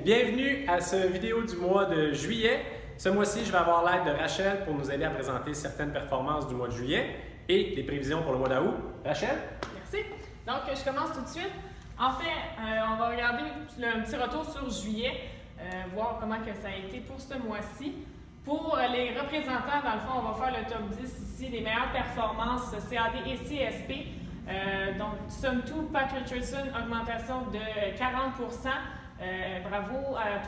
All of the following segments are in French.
bienvenue à cette vidéo du mois de juillet. Ce mois-ci, je vais avoir l'aide de Rachel pour nous aider à présenter certaines performances du mois de juillet et des prévisions pour le mois d'août. Rachel? Merci. Donc, je commence tout de suite. En fait, on va regarder un petit retour sur juillet, voir comment que ça a été pour ce mois-ci. Pour les représentants, dans le fond, on va faire le top 10 ici, des meilleures performances CAD et CSP. Donc, somme toute, Pat Richardson, augmentation de 40%. Bravo à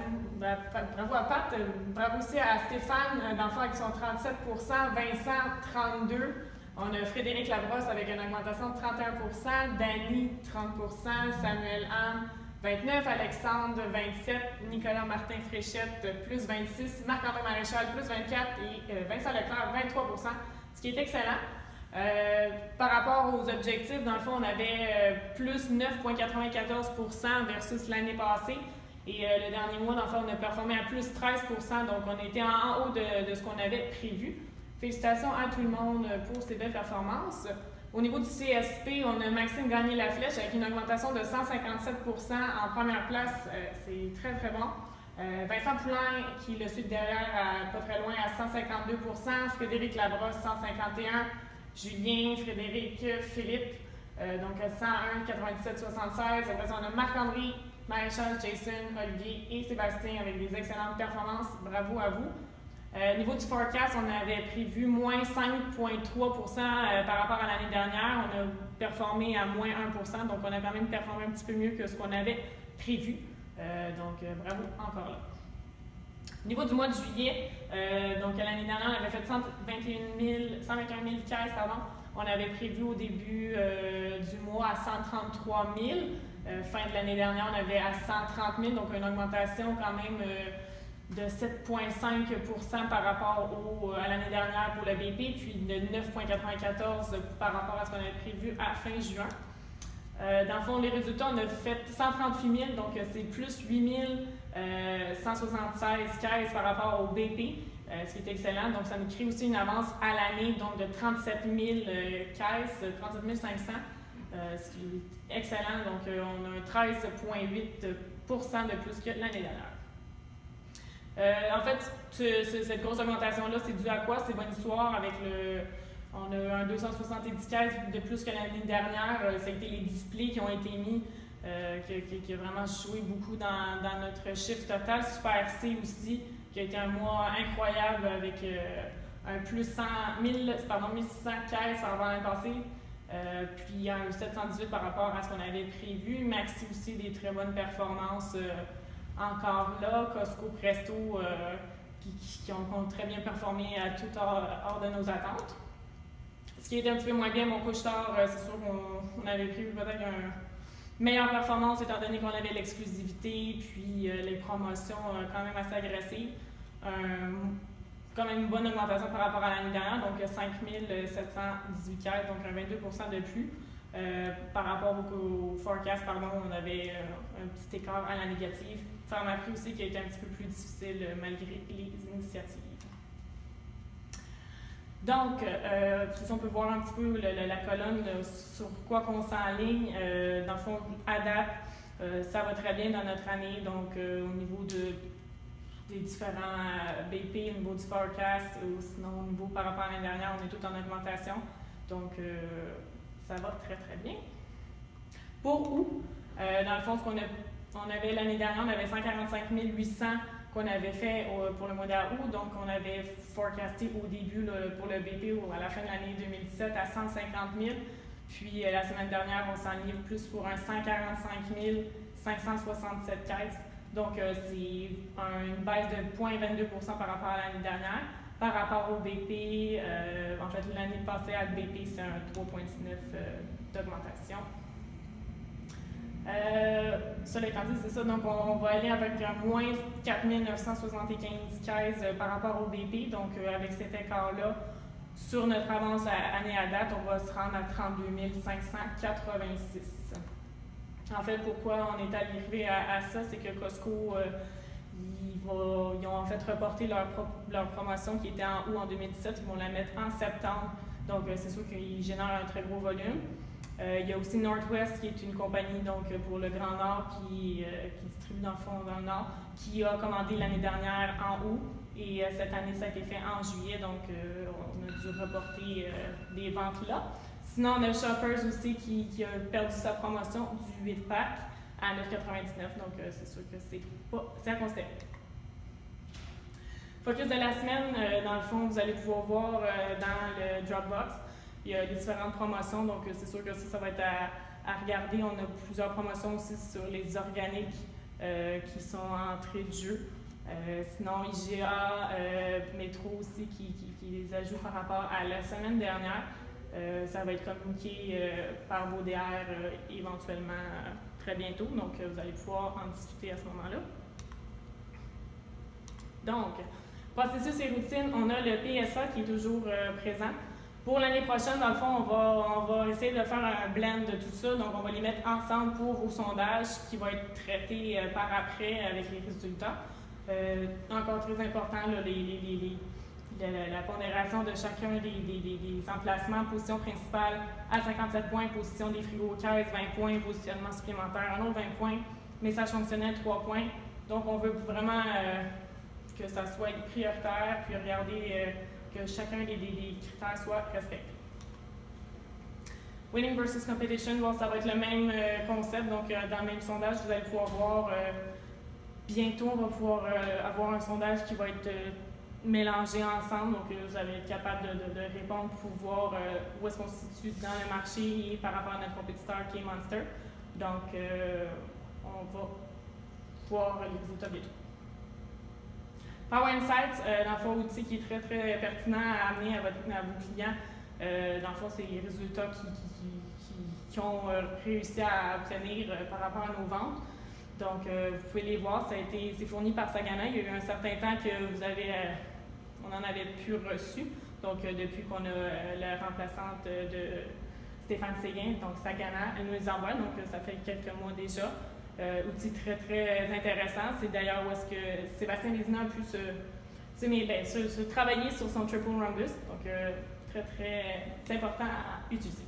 Pat. Bravo aussi à Stéphane, dans le fond, avec son 37%. Vincent, 32%. On a Frédéric Labrosse avec une augmentation de 31%. Danny, 30%. Samuel Ham, 29%. Alexandre, 27%. Nicolas Martin Fréchette, plus 26%. Marc-André Maréchal, plus 24%. Et Vincent Leclerc, 23%. Ce qui est excellent. Par rapport aux objectifs, dans le fond, on avait plus 9,94% versus l'année passée. Et le dernier mois, dans le fond, on a performé à plus 13%. Donc, on était en haut de ce qu'on avait prévu. Félicitations à tout le monde pour ces belles performances. Au niveau du CSP, on a Maxime Gagné-Laflèche avec une augmentation de 157% en première place. C'est très, très bon. Vincent Poulain, qui le suit derrière, pas très loin, à 152%. Frédéric Labrosse, 151%. Julien, Frédéric, Philippe, donc à 101, 97, 76. Après ça, on a Marc-André, Maréchal, Jason, Olivier et Sébastien avec des excellentes performances. Bravo à vous. Niveau du forecast, on avait prévu moins 5,3% par rapport à l'année dernière. On a performé à moins 1%, donc on a quand même performé un petit peu mieux que ce qu'on avait prévu. Donc bravo encore là. Au niveau du mois de juillet, donc l'année dernière, on avait fait 121 000 caisses. On avait prévu au début du mois à 133 000. Fin de l'année dernière, on avait à 130 000, donc une augmentation quand même de 7,5% par rapport à l'année dernière pour le BP, puis de 9,94% par rapport à ce qu'on avait prévu à fin juin. Dans le fond, les résultats, on a fait 138 000, donc c'est plus 8 176 caisses par rapport au BP, ce qui est excellent. Donc, ça nous crée aussi une avance à l'année donc de 37 000 caisses, 37 500, ce qui est excellent. Donc, on a un 13,8% de plus que l'année dernière. En fait, cette grosse augmentation-là, c'est dû à quoi? C'est bonne histoire avec on a un 270 caisses de plus que l'année dernière. Ça a été les displays qui ont été mis, qui a vraiment joué beaucoup dans notre chiffre total. Super C aussi, qui a été un mois incroyable avec un plus 1600 caisses avant l'année passée. Puis un 718 par rapport à ce qu'on avait prévu. Maxi aussi, des très bonnes performances encore là. Costco, Presto, qui ont très bien performé à tout hors de nos attentes. Ce qui était un petit peu moins bien, mon couche-tard, c'est sûr qu'on avait prévu peut-être une meilleure performance étant donné qu'on avait l'exclusivité, puis les promotions quand même assez agressives. Quand même une bonne augmentation par rapport à l'année dernière, donc 5 718 caisses, donc un 22% de plus. Par rapport au forecast, on avait un petit écart à la négative. Pharmaprix aussi qui a été un petit peu plus difficile malgré les initiatives. Donc, si on peut voir un petit peu la colonne sur quoi qu'on s'enligne, dans le fond, à date, ça va très bien dans notre année. Donc, au niveau des différents BP, au niveau du forecast, ou sinon au niveau par rapport à l'année dernière, on est tout en augmentation. Donc, ça va très très bien. Pour août, dans le fond, on avait l'année dernière, on avait 145 800 qu'on avait fait pour le mois d'août. Donc, on avait forecasté au début pour le BP ou à la fin de l'année 2017 à 150 000. Puis, la semaine dernière, on s'en livre plus pour un 145 567 caisses. Donc, c'est une baisse de 0,22% par rapport à l'année dernière. Par rapport au BP, en fait, l'année passée à BP, c'est un 3,19 d'augmentation. Cela étant dit, c'est ça. Donc, on va aller avec un moins 4 975 caisses par rapport au BP. Donc, avec cet écart-là, sur notre avance année à date, on va se rendre à 32 586. En fait, pourquoi on est arrivé à ça, c'est que Costco, ils ont en fait reporté leur promotion qui était en août en 2017. Ils vont la mettre en septembre. Donc, c'est sûr qu'ils génèrent un très gros volume. Il y a aussi Northwest, qui est une compagnie donc, pour le Grand Nord qui distribue dans le fond dans le Nord, qui a commandé l'année dernière en août et cette année ça a été fait en juillet, donc on a dû reporter des ventes là. Sinon, on a Shoppers aussi qui a perdu sa promotion du 8-pack à 9,99, donc c'est sûr que c'est à considérer. Focus de la semaine, dans le fond, vous allez pouvoir voir dans le Dropbox. Il y a les différentes promotions, donc c'est sûr que ça va être à regarder. On a plusieurs promotions aussi sur les organiques qui sont en entrée de jeu. Sinon, IGA, Métro aussi qui les ajoute par rapport à la semaine dernière. Ça va être communiqué par Baudelaire éventuellement très bientôt, donc vous allez pouvoir en discuter à ce moment-là. Donc, processus et routine, on a le PSA qui est toujours présent. Pour l'année prochaine, dans le fond, on va essayer de faire un blend de tout ça. Donc, on va les mettre ensemble pour vos sondages qui va être traité par après avec les résultats. Encore très important, là, la pondération de chacun des emplacements. Position principale à 57 points, position des frigos caisses 20 points, positionnement supplémentaire un autre 20 points, message fonctionnel 3 points. Donc, on veut vraiment que ça soit prioritaire, puis regarder que chacun des critères soit respecté. Winning versus competition, bon, ça va être le même concept, donc dans le même sondage, vous allez pouvoir voir bientôt, on va pouvoir avoir un sondage qui va être mélangé ensemble, donc vous allez être capable de répondre pour voir où est-ce qu'on se situe dans le marché et par rapport à notre compétiteur qui est Monster. Donc, on va voir les résultats bientôt. Power Insights, dans le fond, outil qui est très, très pertinent à amener à vos clients. Dans le fond, c'est les résultats qui ont réussi à obtenir par rapport à nos ventes. Donc, vous pouvez les voir, c'est fourni par Sagana. Il y a eu un certain temps que on en avait plus reçu. Donc, depuis qu'on a la remplaçante de Stéphane Séguin, donc Sagana, elle nous les envoie. Donc, ça fait quelques mois déjà. Outil très, très intéressant. C'est d'ailleurs où est-ce que Sébastien Vézina a pu se travailler sur son Triple Rhombus. Donc, très, très important à utiliser.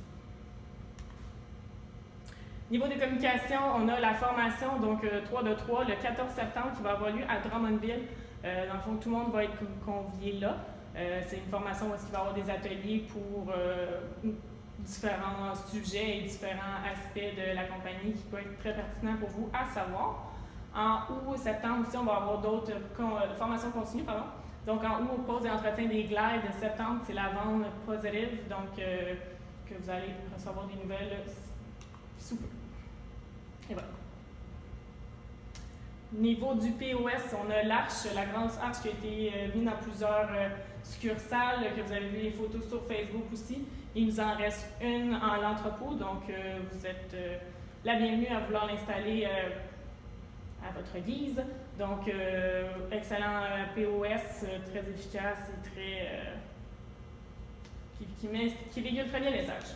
Niveau des communications, on a la formation, donc 3 de 3, le 14 septembre, qui va avoir lieu à Drummondville. Dans le fond, tout le monde va être convié là. C'est une formation où il va y avoir des ateliers pour différents sujets et différents aspects de la compagnie qui peuvent être très pertinents pour vous à savoir. En août, septembre aussi, on va avoir d'autres formations continues, pardon. Donc en août, pause et entretien des glides. Septembre, c'est la vente positive, donc que vous allez recevoir des nouvelles sous peu. Et voilà. Niveau du POS, on a l'arche, la grande arche qui a été mise dans plusieurs succursales, que vous avez vu les photos sur Facebook aussi. Il nous en reste une en l'entrepôt, donc vous êtes la bienvenue à vouloir l'installer à votre guise. Donc, excellent POS, très efficace et très qui régule très bien les âges.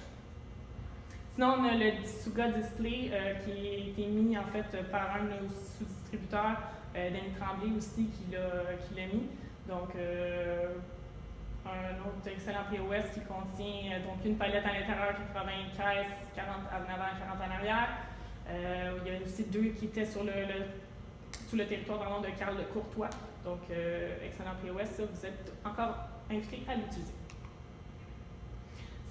Sinon, on a le Suga Display qui a été mis en fait par un de nos sous-distributeurs, Denis Tremblay aussi, qui l'a mis. Donc, un autre excellent POS qui contient donc une palette à l'intérieur, 80 caisses, 40 en avant, 40 en arrière. Il y a aussi 2 qui étaient sous le territoire de Carl Courtois. Donc, excellent POS, ça, vous êtes encore invité à l'utiliser.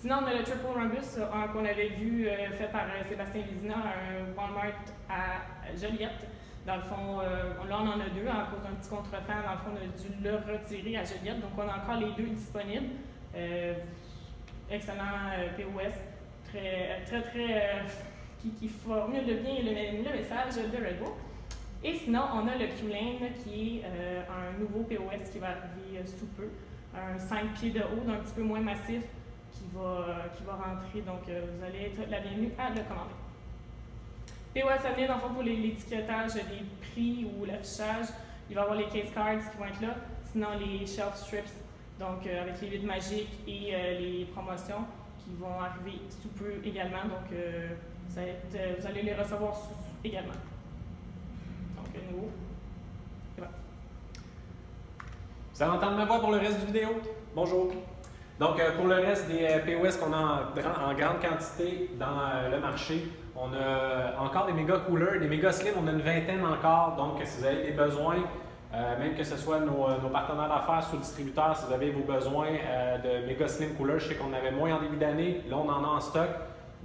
Sinon, on a le Triple Rhombus qu'on avait vu fait par Sébastien Vézina, un Walmart à Joliette. Dans le fond, là, on en a 2 à cause d'un petit contretemps. Dans le fond, on a dû le retirer à Joliette. Donc, on a encore les 2 disponibles. Excellent POS, qui formule bien le message de Red Bull. Et sinon, on a le Q-Lane qui est un nouveau POS qui va arriver sous peu. Un 5 pieds de haut, d'un petit peu moins massif, qui va rentrer. Donc, vous allez être la bienvenue à le commander. POS à venir, dans le fond, pour l'étiquetage des prix ou l'affichage, il va y avoir les case cards qui vont être là. Sinon, les shelf strips, donc avec les 8 magiques et les promotions qui vont arriver sous peu également. Donc, vous allez les recevoir également. Donc, nouveau. Et voilà. Vous allez entendre ma voix pour le reste du vidéo. Bonjour. Donc, pour le reste des POS qu'on a en grande quantité dans le marché, on a encore des méga coolers, des méga slim, on a une vingtaine encore. Donc, si vous avez des besoins, même que ce soit nos partenaires d'affaires, sous-distributeurs, si vous avez vos besoins de méga slim coolers, je sais qu'on avait moins en début d'année, là on en a en stock.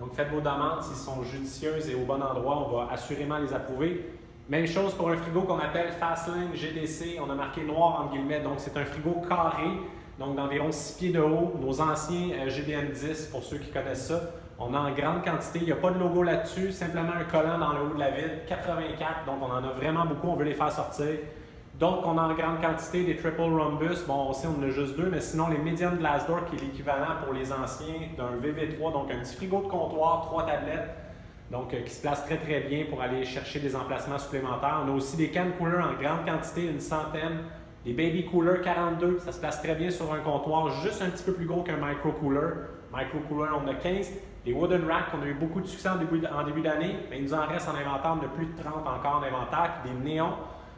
Donc, faites vos demandes, s'ils sont judicieuses et au bon endroit, on va assurément les approuver. Même chose pour un frigo qu'on appelle Fastlane GDC, on a marqué noir entre guillemets, donc c'est un frigo carré. Donc d'environ 6 pieds de haut, nos anciens GDM10 pour ceux qui connaissent ça. On a en grande quantité, il n'y a pas de logo là-dessus, simplement un collant dans le haut de la vitre, 84, donc on en a vraiment beaucoup, on veut les faire sortir. Donc on a en grande quantité des triple rhombus, bon aussi on en a juste 2, mais sinon les medium glass door qui est l'équivalent pour les anciens d'un VV3, donc un petit frigo de comptoir, 3 tablettes, donc qui se place très très bien pour aller chercher des emplacements supplémentaires. On a aussi des can coolers en grande quantité, une centaine. Les Baby Cooler 42, ça se place très bien sur un comptoir juste un petit peu plus gros qu'un Micro Cooler. Micro Cooler, on a 15. Les Wooden Rack, on a eu beaucoup de succès en début d'année, mais il nous en reste en inventaire, on a plus de 30 encore en inventaire. Puis des néons,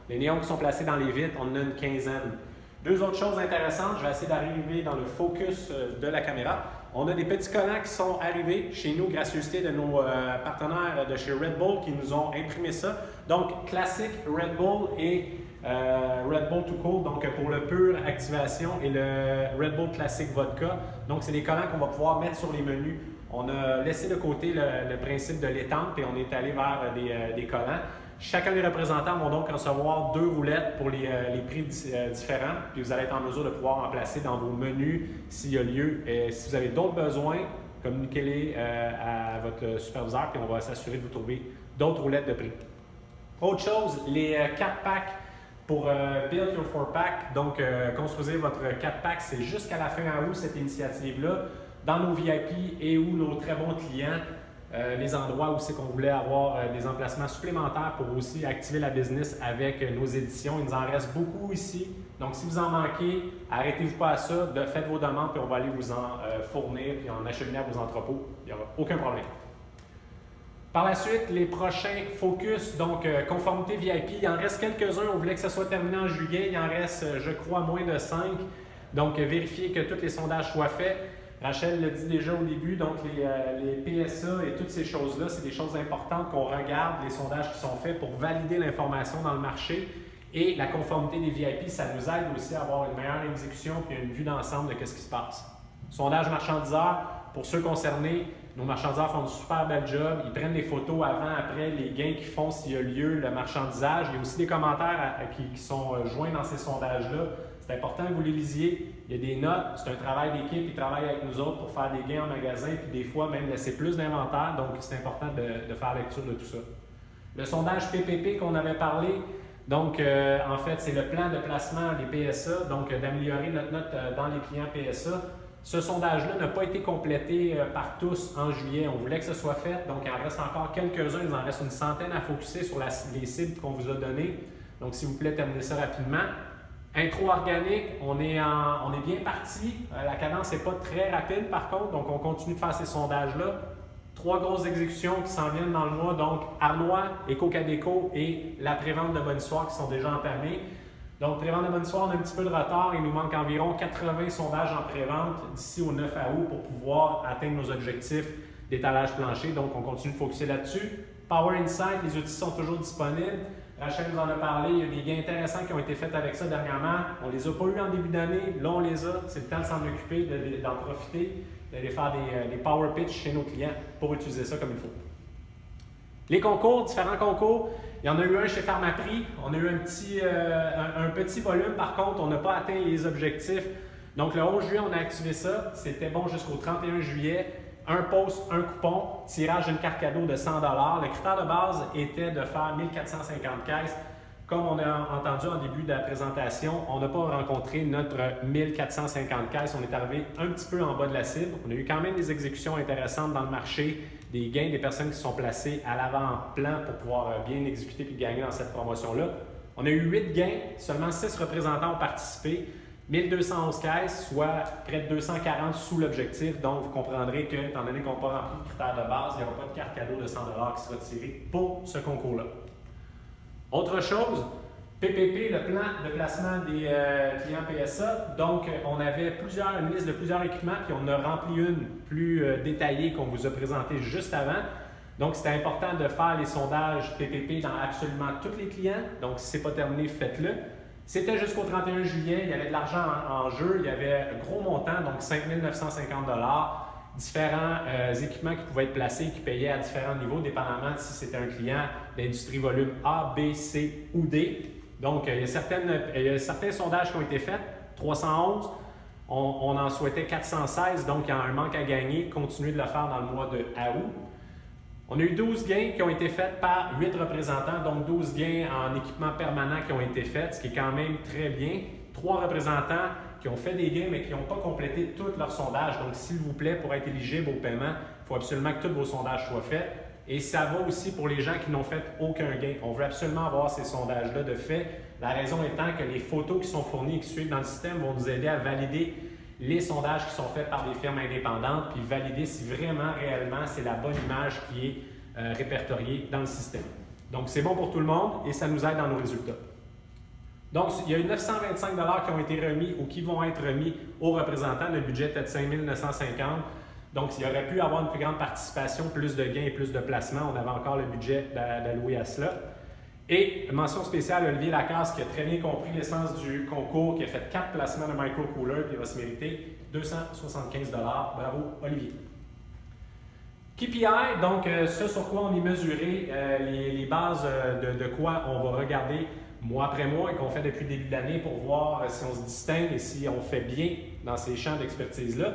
les néons qui sont placés dans les vitres, on en a une quinzaine. Deux autres choses intéressantes, je vais essayer d'arriver dans le focus de la caméra. On a des petits collants qui sont arrivés chez nous, gracieuseté de nos partenaires de chez Red Bull qui nous ont imprimé ça. Donc, classique Red Bull et Red Bull Too Cold, donc pour le pur activation et le Red Bull Classic Vodka. Donc, c'est des collants qu'on va pouvoir mettre sur les menus. On a laissé de côté le principe de l'étampe et on est allé vers des collants. Chacun des représentants vont donc recevoir 2 roulettes pour les prix différents. Puis vous allez être en mesure de pouvoir en placer dans vos menus s'il y a lieu. Et si vous avez d'autres besoins, communiquez-les à votre superviseur puis on va s'assurer de vous trouver d'autres roulettes de prix. Autre chose, les 4 packs pour Build Your 4-Pack. Donc, construisez votre 4-pack, c'est jusqu'à la fin août cette initiative-là. Dans nos VIP et ou nos très bons clients, les endroits où c'est qu'on voulait avoir des emplacements supplémentaires pour aussi activer la business avec nos éditions. Il nous en reste beaucoup ici. Donc, si vous en manquez, arrêtez-vous pas à ça, faites vos demandes puis on va aller vous en fournir puis en acheminer à vos entrepôts. Il n'y aura aucun problème. Par la suite, les prochains focus, donc conformité VIP, il en reste quelques-uns. On voulait que ça soit terminé en juillet. Il en reste, je crois, moins de 5. Donc, vérifiez que tous les sondages soient faits. Rachel l'a dit déjà au début, donc les PSA et toutes ces choses-là, c'est des choses importantes qu'on regarde, les sondages qui sont faits pour valider l'information dans le marché. Et la conformité des VIP, ça nous aide aussi à avoir une meilleure exécution et une vue d'ensemble de ce qui se passe. Sondage marchandiseur, pour ceux concernés, nos marchandiseurs font un super bel job. Ils prennent les photos avant, après, les gains qu'ils font s'il y a lieu, le marchandisage. Il y a aussi des commentaires qui sont joints dans ces sondages-là. C'est important que vous les lisiez. Il y a des notes, c'est un travail d'équipe. Ils travaillent avec nous autres pour faire des gains en magasin, puis des fois même laisser plus d'inventaire. Donc, c'est important de faire lecture de tout ça. Le sondage PPP qu'on avait parlé, donc en fait, c'est le plan de placement des PSA, donc d'améliorer notre note dans les clients PSA. Ce sondage-là n'a pas été complété par tous en juillet. On voulait que ce soit fait, donc il en reste encore quelques-uns. Il en reste une centaine à focuser sur les cibles qu'on vous a données. Donc, s'il vous plaît, terminez ça rapidement. Intro organique, on est bien parti. La cadence n'est pas très rapide par contre, donc on continue de faire ces sondages-là. 3 grosses exécutions qui s'en viennent dans le mois, donc Arnois, Éco-Cadeco et la prévente de Bonne Histoire qui sont déjà entamées. Donc, prévente de Bonne Histoire, on a un petit peu de retard. Il nous manque environ 80 sondages en prévente d'ici au 9 août pour pouvoir atteindre nos objectifs d'étalage plancher. Donc, on continue de focuser là-dessus. Power Insight, les outils sont toujours disponibles. Rachel nous en a parlé, il y a des gains intéressants qui ont été faits avec ça dernièrement. On ne les a pas eus en début d'année, là on les a. C'est le temps de s'en occuper, d'en profiter, d'aller faire des power pitch chez nos clients pour utiliser ça comme il faut. Les concours, différents concours. Il y en a eu un chez Pharmaprix. On a eu un petit volume, par contre, on n'a pas atteint les objectifs. Donc le 11 juillet, on a activé ça. C'était bon jusqu'au 31 juillet. Un post, un coupon, tirage d'une carte cadeau de 100 $. Le critère de base était de faire 1450 caisses. Comme on a entendu en début de la présentation, on n'a pas rencontré notre 1450 caisses. On est arrivé un petit peu en bas de la cible. On a eu quand même des exécutions intéressantes dans le marché, des gains des personnes qui sont placées à l'avant-plan pour pouvoir bien exécuter et gagner dans cette promotion-là. On a eu 8 gains, seulement 6 représentants ont participé. 1211 caisses, soit près de 240 sous l'objectif. Donc, vous comprendrez que, étant donné qu'on n'a pas rempli le critère de base, il n'y aura pas de carte cadeau de 100 $ qui sera tirée pour ce concours-là. Autre chose, PPP, le plan de placement des clients PSA. Donc, on avait une liste de plusieurs équipements, puis on a rempli une plus détaillée qu'on vous a présentée juste avant. Donc, c'était important de faire les sondages PPP dans absolument tous les clients. Donc, si ce n'est pas terminé, faites-le. C'était jusqu'au 31 juillet, il y avait de l'argent en jeu, il y avait un gros montant, donc 5 950 $, différents équipements qui pouvaient être placés, qui payaient à différents niveaux, dépendamment de si c'était un client d'industrie volume A, B, C ou D. Donc, il y a certains sondages qui ont été faits, 311, on en souhaitait 416, donc il y a un manque à gagner. Continuez de le faire dans le mois de août. On a eu 12 gains qui ont été faits par 8 représentants, donc 12 gains en équipement permanent qui ont été faits, ce qui est quand même très bien. 3 représentants qui ont fait des gains mais qui n'ont pas complété tous leurs sondages. Donc, s'il vous plaît, pour être éligible au paiement, il faut absolument que tous vos sondages soient faits. Et ça va aussi pour les gens qui n'ont fait aucun gain. On veut absolument avoir ces sondages-là de fait. La raison étant que les photos qui sont fournies et qui suivent dans le système vont nous aider à valider les sondages qui sont faits par des firmes indépendantes, puis valider si vraiment, réellement, c'est la bonne image qui est répertoriée dans le système. Donc, c'est bon pour tout le monde et ça nous aide dans nos résultats. Donc, il y a eu 925 $ qui ont été remis ou qui vont être remis aux représentants. Le budget était de 5 950 $. Donc, il y aurait pu avoir une plus grande participation, plus de gains et plus de placements. On avait encore le budget d'allouer à cela. Et mention spéciale à Olivier Lacasse qui a très bien compris l'essence du concours, qui a fait 4 placements de microcooler et il va se mériter 275 $. Bravo, Olivier. KPI, donc ce sur quoi on est mesuré, les bases de quoi on va regarder mois après mois et qu'on fait depuis le début de l'année pour voir si on se distingue et si on fait bien dans ces champs d'expertise-là.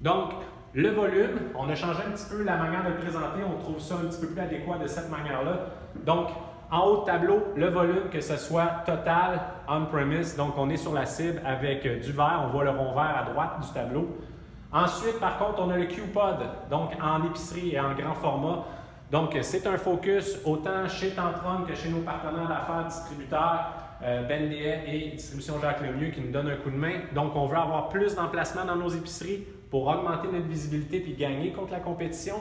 Donc, le volume, on a changé un petit peu la manière de le présenter, on trouve ça un petit peu plus adéquat de cette manière-là. Donc, en haut de tableau, le volume, que ce soit total, on-premise, donc on est sur la cible avec du vert, on voit le rond vert à droite du tableau. Ensuite, par contre, on a le Q-Pod, donc en épicerie et en grand format. Donc, c'est un focus autant chez Tantrum que chez nos partenaires d'affaires, distributeurs, Ben Léet et Distribution Jacques Lemieux qui nous donnent un coup de main. Donc, on veut avoir plus d'emplacements dans nos épiceries pour augmenter notre visibilité puis gagner contre la compétition.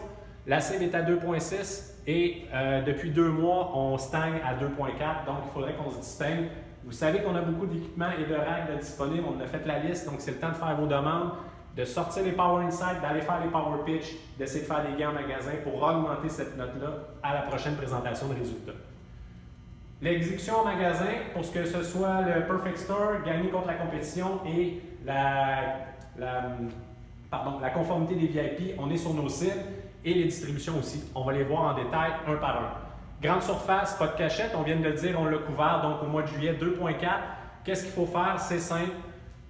La cible est à 2,6 et depuis 2 mois, on stagne à 2,4. Donc, il faudrait qu'on se distingue. Vous savez qu'on a beaucoup d'équipements et de règles disponibles. On a fait la liste, donc c'est le temps de faire vos demandes, de sortir les Power Insights, d'aller faire les Power Pitch, d'essayer de faire des gains en magasin pour augmenter cette note-là à la prochaine présentation de résultats. L'exécution en magasin, pour ce que ce soit le Perfect Store, gagner contre la compétition et la conformité des VIP, on est sur nos cibles et les distributions aussi. On va les voir en détail un par un. Grande surface, pas de cachette, on vient de le dire, on l'a couvert, donc au mois de juillet 2,4. Qu'est-ce qu'il faut faire? C'est simple.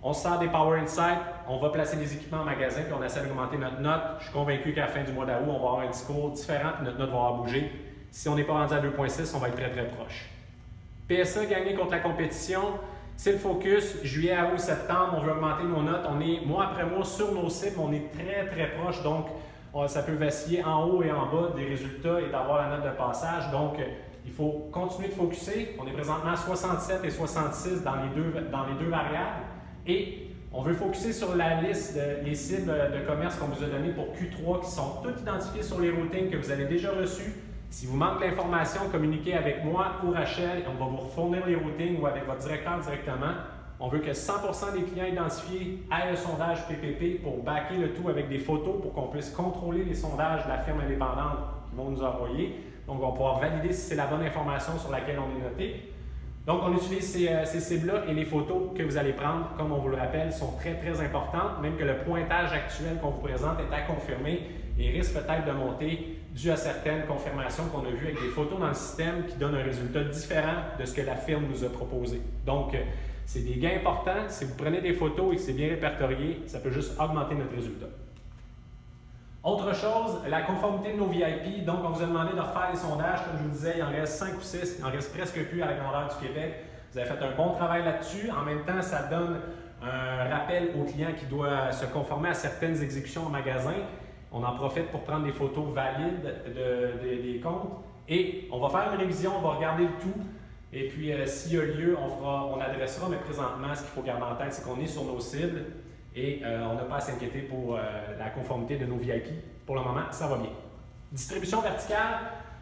On sort des Power Insights, on va placer les équipements en magasin puis on essaie d'augmenter notre note. Je suis convaincu qu'à la fin du mois d'août, on va avoir un discours différent et notre note va avoir bougé. Si on n'est pas rendu à 2,6, on va être très très proche. PSA gagner contre la compétition, c'est le focus. Juillet, août, septembre, on veut augmenter nos notes. On est mois après mois sur nos cibles, on est très très proche. Donc, ça peut vaciller en haut et en bas des résultats et d'avoir la note de passage. Donc, il faut continuer de focuser. On est présentement à 67 et 66 dans les deux variables. Et on veut focuser sur la liste des cibles de commerce qu'on vous a données pour Q3 qui sont toutes identifiées sur les routings que vous avez déjà reçus. Si vous manquez d'informations, communiquez avec moi ou Rachel et on va vous fournir les routings ou avec votre directeur directement. On veut que 100% des clients identifiés aient un sondage PPP pour backer le tout avec des photos pour qu'on puisse contrôler les sondages de la firme indépendante qu'ils vont nous envoyer. Donc, on va pouvoir valider si c'est la bonne information sur laquelle on est noté. Donc, on utilise ces cibles-là et les photos que vous allez prendre, comme on vous le rappelle, sont très, très importantes, même que le pointage actuel qu'on vous présente est à confirmer et risque peut-être de monter dû à certaines confirmations qu'on a vues avec des photos dans le système qui donnent un résultat différent de ce que la firme nous a proposé. Donc, c'est des gains importants. Si vous prenez des photos et que c'est bien répertorié, ça peut juste augmenter notre résultat. Autre chose, la conformité de nos VIP. Donc, on vous a demandé de refaire les sondages. Comme je vous disais, il en reste 5 ou 6. Il en reste presque plus à la grandeur du Québec. Vous avez fait un bon travail là-dessus. En même temps, ça donne un rappel au client qui doit se conformer à certaines exécutions en magasin. On en profite pour prendre des photos valides des comptes. Et on va faire une révision, on va regarder le tout. Et puis, s'il y a lieu, on adressera. Mais présentement, ce qu'il faut garder en tête, c'est qu'on est sur nos cibles. Et on n'a pas à s'inquiéter pour la conformité de nos VIP. Pour le moment, ça va bien. Distribution verticale,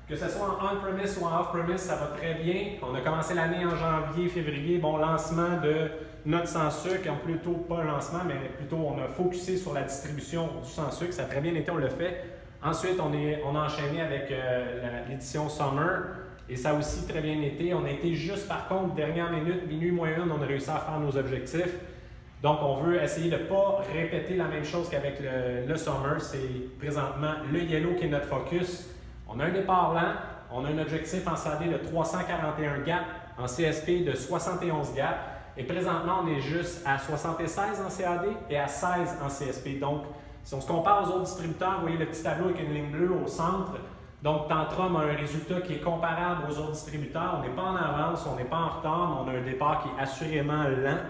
Que ce soit en on-premise ou en off-premise, ça va très bien. On a commencé l'année en janvier, février. Bon, lancement de notre sans sucre, plutôt pas un lancement, mais plutôt on a focusé sur la distribution du sans sucre. Ça a très bien été, on l'a fait. Ensuite, on a enchaîné avec l'édition Summer et ça a aussi très bien été. On a été juste par contre, dernière minute, minuit moins une, on a réussi à faire nos objectifs. Donc, on veut essayer de ne pas répéter la même chose qu'avec le Summer. C'est présentement le Yellow qui est notre focus. On a un départ lent, on a un objectif en CAD de 341 gaps, en CSP de 71 gaps. Et présentement, on est juste à 76 en CAD et à 16 en CSP. Donc, si on se compare aux autres distributeurs, vous voyez le petit tableau avec une ligne bleue au centre. Donc, Tantrum a un résultat qui est comparable aux autres distributeurs. On n'est pas en avance, on n'est pas en retard, mais on a un départ qui est assurément lent.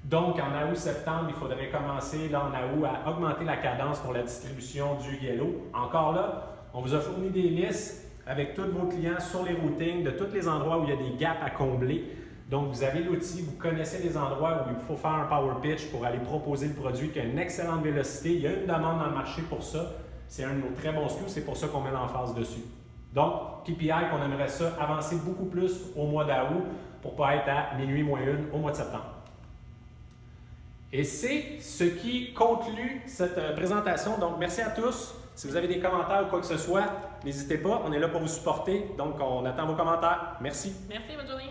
Donc, en août-septembre, il faudrait commencer là, en août à augmenter la cadence pour la distribution du Yellow. Encore là, on vous a fourni des listes avec tous vos clients sur les routings de tous les endroits où il y a des gaps à combler. Donc, vous avez l'outil, vous connaissez les endroits où il faut faire un power pitch pour aller proposer le produit qui a une excellente vélocité. Il y a une demande dans le marché pour ça. C'est un de nos très bons SKUs, c'est pour ça qu'on met l'emphase dessus. Donc, KPI, qu'on aimerait ça avancer beaucoup plus au mois d'août pour ne pas être à minuit moins une au mois de septembre. Et c'est ce qui conclut cette présentation. Donc, merci à tous. Si vous avez des commentaires ou quoi que ce soit, n'hésitez pas. On est là pour vous supporter. Donc, on attend vos commentaires. Merci. Merci, bonne journée.